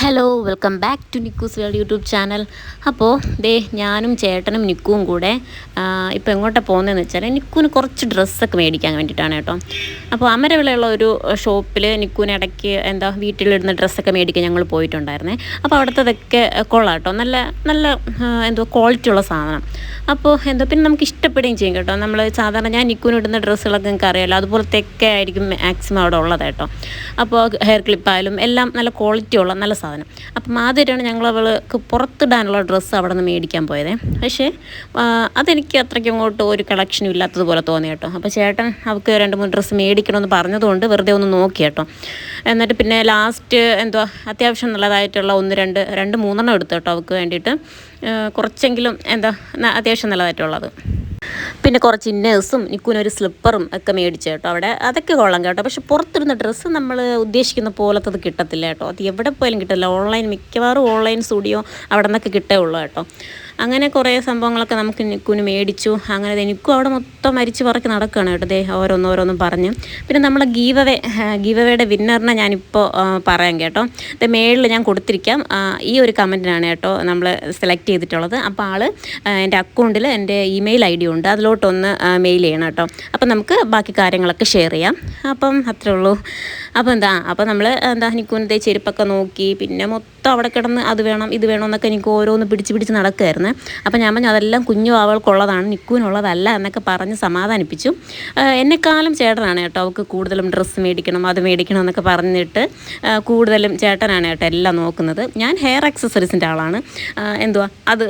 Hello welcome back to Nikku's world YouTube channel. അപ്പോൾ ഞാനും ചേട്ടനും നിക്കുവും കൂടെ ഇപ്പോൾ എങ്ങോട്ടാണ് പോകുന്നതെന്ന് വെച്ചാൽ നിക്കുവിന് കുറച്ച് ഡ്രസ്സൊക്കെ മേടിക്കാൻ വേണ്ടിയിട്ടാണ് കേട്ടോ. അപ്പോൾ അമരവിളയുള്ള ഒരു ഷോപ്പിൽ നിക്കുവിന് ഇടയ്ക്ക് വീട്ടിലിടുന്ന ഡ്രസ്സൊക്കെ മേടിക്കാൻ ഞങ്ങൾ പോയിട്ടുണ്ടായിരുന്നേ. അപ്പോൾ അവിടുത്തതൊക്കെ കൊള്ളാം കേട്ടോ, നല്ല നല്ല ക്വാളിറ്റി ഉള്ള സാധനം. അപ്പോൾ പിന്നെ നമുക്ക് ഇഷ്ടപ്പെടുകയും ചെയ്യും കേട്ടോ. നമ്മൾ സാധാരണ ഞാൻ നിക്കുവിന് ഇടുന്ന ഡ്രസ്സുകളൊക്കെ നിങ്ങൾക്ക് അറിയാമല്ലോ, അതുപോലത്തെയൊക്കെ ആയിരിക്കും മാക്സിമം അവിടെ ഉള്ളത് കേട്ടോ. അപ്പോൾ ഹെയർ ക്ലിപ്പായാലും എല്ലാം നല്ല ക്വാളിറ്റി ഉള്ള നല്ല സാധനം. അപ്പം ആദ്യമായിട്ടാണ് ഞങ്ങൾ അവൾക്ക് പുറത്തിടാനുള്ള ഡ്രസ്സ് അവിടെ നിന്ന് മേടിക്കാൻ പോയത്. പക്ഷേ അതെനിക്ക് അത്രയ്ക്ക് അങ്ങോട്ട് ഒരു കളക്ഷനും ഇല്ലാത്തതുപോലെ തോന്നി കേട്ടോ. അപ്പോൾ ചേട്ടൻ അവൾക്ക് 2-3 ഡ്രസ്സ് മേടിക്കണമെന്ന് പറഞ്ഞതുകൊണ്ട് വെറുതെ ഒന്ന് നോക്കി കേട്ടോ. എന്നിട്ട് പിന്നെ ലാസ്റ്റ് അത്യാവശ്യം നല്ലതായിട്ടുള്ള 2-3 എടുത്തു കേട്ടോ അവൾക്ക് വേണ്ടിയിട്ട്. കുറച്ചെങ്കിലും അത്യാവശ്യം നല്ലതായിട്ടുള്ളത്. പിന്നെ കുറച്ച് ഇന്നേഴ്സും നിക്കുവിനൊരു സ്ലിപ്പറും ഒക്കെ മേടിച്ചു കേട്ടോ അവിടെ. അതൊക്കെ കൊള്ളാം കേട്ടോ. പക്ഷെ പുറത്തിരുന്ന ഡ്രസ്സ് നമ്മൾ ഉദ്ദേശിക്കുന്ന പോലത്തത് കിട്ടത്തില്ല കേട്ടോ. അത് എവിടെ പോയാലും കിട്ടില്ല. മിക്കവാറും ഓൺലൈൻ സ്റ്റുഡിയോ അവിടെ നിന്നൊക്കെ കിട്ടേ ഉള്ളൂ കേട്ടോ. അങ്ങനെ കുറേ സംഭവങ്ങളൊക്കെ നമുക്ക് നിക്കുവിന് മേടിച്ചു. അങ്ങനെ നിക്കും അവിടെ മൊത്തം മരിച്ച് പറക്കി നടക്കുകയാണ് കേട്ടോ. ഓരോന്നോരോന്നും പറഞ്ഞ്. പിന്നെ നമ്മളെ ഗീവവേയുടെ വിന്നറിനെ ഞാനിപ്പോൾ പറയാം കേട്ടോ. മേളിൽ ഞാൻ കൊടുത്തിരിക്കാം. ഈ ഒരു കമൻറ്റിനാണ് കേട്ടോ നമ്മൾ സെലക്ട് ചെയ്തിട്ടുള്ളത്. അപ്പോൾ ആൾ എൻ്റെ അക്കൗണ്ടിൽ എൻ്റെ ഇമെയിൽ ID ഉണ്ട്, അതിലോട്ടൊന്ന് മെയിൽ ചെയ്യണം കേട്ടോ. അപ്പം നമുക്ക് ബാക്കി കാര്യങ്ങളൊക്കെ ഷെയർ ചെയ്യാം. അപ്പം അത്രേ ഉള്ളൂ. അപ്പോൾ നമ്മൾ നിക്കുവിൻ്റെ ചെരുപ്പൊക്കെ നോക്കി. പിന്നെ മൊത്തം അവിടെ കിടന്ന് അത് വേണം ഇത് വേണം എന്നൊക്കെ എനിക്ക് ഓരോന്ന് പിടിച്ച് നടക്കുമായിരുന്നു. അപ്പോൾ ഞാൻ പറഞ്ഞു അതെല്ലാം കുഞ്ഞു അവൾക്കുള്ളതാണ്, നിക്കുവിനുള്ളതല്ല എന്നൊക്കെ പറഞ്ഞ് സമാധാനിപ്പിച്ചു. എന്നെക്കാളും ചേട്ടനാണ് കേട്ടോ അവൾക്ക് കൂടുതലും ഡ്രസ്സ് മേടിക്കണം അത് മേടിക്കണം എന്നൊക്കെ പറഞ്ഞിട്ട് കൂടുതലും ചേട്ടനാണ് കേട്ടോ എല്ലാം നോക്കുന്നത്. ഞാൻ ഹെയർ ആക്സസറീസിൻ്റെ ആളാണ്. അത്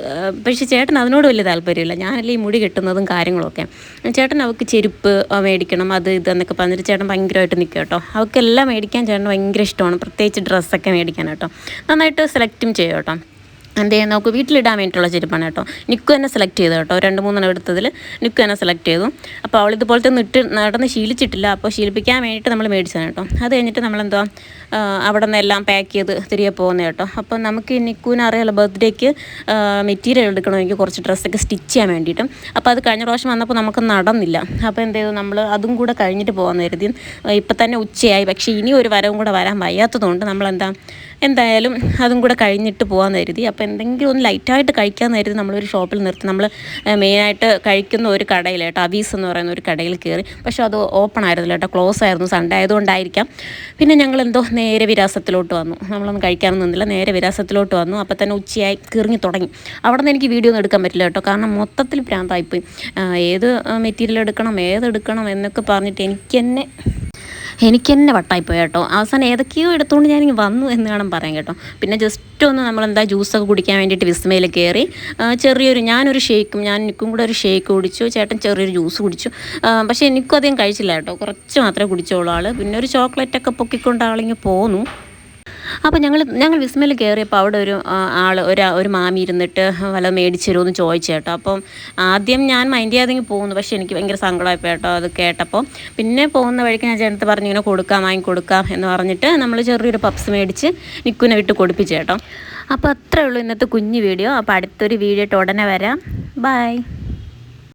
പക്ഷേ ചേട്ടൻ അതിനോട് വലിയ താല്പര്യമില്ല. ഞാനല്ലേ ഈ മുടി കെട്ടുന്നതും കാര്യങ്ങളൊക്കെ. ചേട്ടൻ അവൾക്ക് ചെരുപ്പ് മേടിക്കണം അത് ഇതെന്നൊക്കെ പറഞ്ഞിട്ട് ചേട്ടൻ ഭയങ്കരമായിട്ട് നിൽക്കും കേട്ടോ. അവൾക്കെല്ലാം മേടിക്കാൻ ചേട്ടൻ ഭയങ്കര ഇഷ്ടമാണ്, പ്രത്യേകിച്ച് ഡ്രസ്സൊക്കെ മേടിക്കാൻ കേട്ടോ. നന്നായിട്ട് സെലക്റ്റും ചെയ്യും കേട്ടോ. നമുക്ക് വീട്ടിലിടാൻ വേണ്ടിയിട്ടുള്ള ചെരുപ്പാണ് കേട്ടോ. നിക്കു തന്നെ സെലക്ട് ചെയ്തു കേട്ടോ. 2-3 എടുത്തതിൽ നിക്കു തന്നെ സെലക്ട് ചെയ്തു. അപ്പോൾ അവൾ ഇതുപോലത്തെ നടന്ന് ശീലിച്ചിട്ടില്ല. അപ്പോൾ ശീലിപ്പിക്കാൻ വേണ്ടിയിട്ട് നമ്മൾ മേടിച്ചതാണ് കേട്ടോ. അത് കഴിഞ്ഞിട്ട് അവിടെ നിന്ന് എല്ലാം പാക്ക് ചെയ്ത് തിരികെ പോകുന്നത് കേട്ടോ. അപ്പോൾ നമുക്ക് നിക്കുവിന് അറിയാമല്ലോ, ബർത്ത്ഡേക്ക് മെറ്റീരിയൽ എടുക്കണമെങ്കിൽ കുറച്ച് ഡ്രസ്സൊക്കെ സ്റ്റിച്ച് ചെയ്യാൻ വേണ്ടിയിട്ടും. അപ്പോൾ അത് കഴിഞ്ഞ പ്രാവശ്യം വന്നപ്പോൾ നമുക്ക് നടന്നില്ല. അപ്പോൾ നമ്മൾ അതും കൂടെ കഴിഞ്ഞിട്ട് പോകാമെന്ന് കരുതി. ഇപ്പം തന്നെ ഉച്ചയായി. പക്ഷേ ഇനി ഒരു വരവും കൂടെ വരാൻ വയ്യാത്തതുകൊണ്ട് എന്തായാലും അതും കൂടെ കഴിഞ്ഞിട്ട് പോകാമെന്ന് കരുതി. അപ്പോൾ എന്തെങ്കിലും ഒന്ന് ലൈറ്റായിട്ട് കഴിക്കാമെന്ന് കരുതി നമ്മളൊരു ഷോപ്പിൽ നിർത്തി. നമ്മൾ മെയിനായിട്ട് കഴിക്കുന്ന ഒരു കടയിൽ കേട്ടോ, അവീസ് എന്ന് പറയുന്ന ഒരു കടയിൽ കയറി. പക്ഷേ അത് ഓപ്പൺ ആയിരുന്നില്ല കേട്ടോ, ക്ലോസ് ആയിരുന്നു. സൺഡേ ആയതുകൊണ്ടായിരിക്കാം. പിന്നെ ഞങ്ങൾ നേരെ വിരാസത്തിലോട്ട് വന്നു. നമ്മളൊന്നും കഴിക്കാനൊന്നും നിന്നില്ല, നേരെ വിരാസത്തിലോട്ട് വന്നു. അപ്പോൾ തന്നെ ഉച്ചയായി കിറങ്ങി തുടങ്ങി. അവിടെ നിന്ന് എനിക്ക് വീഡിയോ ഒന്നും എടുക്കാൻ പറ്റില്ല കേട്ടോ, കാരണം മൊത്തത്തിൽ ഭ്രാന്തായിപ്പോയി. ഏത് മെറ്റീരിയൽ എടുക്കണം ഏതെടുക്കണം എന്നൊക്കെ പറഞ്ഞിട്ട് എനിക്ക് തന്നെ വട്ടായിപ്പോയി കേട്ടോ. അവസാനം ഏതൊക്കെയോ എടുത്തുകൊണ്ട് ഞാനിങ്ങനെ വന്നു എന്ന് വേണം പറയാൻ കേട്ടോ. പിന്നെ ജസ്റ്റ് ഒന്ന് ജ്യൂസൊക്കെ കുടിക്കാൻ വേണ്ടിയിട്ട് വിസ്മയിൽ കയറി. ഞാനൊരു ഷേക്കും നിക്കും കൂടെ ഒരു ഷേക്ക് കുടിച്ചു. ചേട്ടൻ ചെറിയൊരു ജ്യൂസ് കുടിച്ചു. പക്ഷേ എനിക്കും അധികം കഴിച്ചില്ല കേട്ടോ, കുറച്ച് മാത്രമേ കുടിച്ചോളൂ ആൾ. പിന്നെ ഒരു ചോക്ലേറ്റൊക്കെ പൊക്കിക്കൊണ്ട് ആളിങ്ങനെ പോന്നു. അപ്പോൾ ഞങ്ങൾ വിസ്മയിൽ കയറിയപ്പോൾ അവിടെ ഒരു മാമി ഇരുന്നിട്ട് വല്ല മേടിച്ച് തരുമോ എന്ന് ചോദിച്ചു കേട്ടോ. അപ്പം ആദ്യം ഞാൻ മൈൻഡ് ചെയ്യാതെങ്കിൽ പോകുന്നു. പക്ഷേ എനിക്ക് ഭയങ്കര സങ്കടമായിപ്പോയി കേട്ടോ അത് കേട്ടപ്പോൾ. പിന്നെ പോകുന്ന വഴിക്ക് ഞാൻ ചേട്ടത്ത് പറഞ്ഞു ഇങ്ങനെ വാങ്ങിക്കൊടുക്കാം എന്ന് പറഞ്ഞിട്ട് നമ്മൾ ചെറിയൊരു പപ്സ് മേടിച്ച് നിക്കുവിനെ വിട്ട് കൊടുപ്പിച്ചു കേട്ടോ. അപ്പോൾ അത്രേ ഉള്ളൂ ഇന്നത്തെ കുഞ്ഞു വീഡിയോ. അപ്പോൾ അടുത്തൊരു വീഡിയോ ഉടനെ വരാം. ബൈ.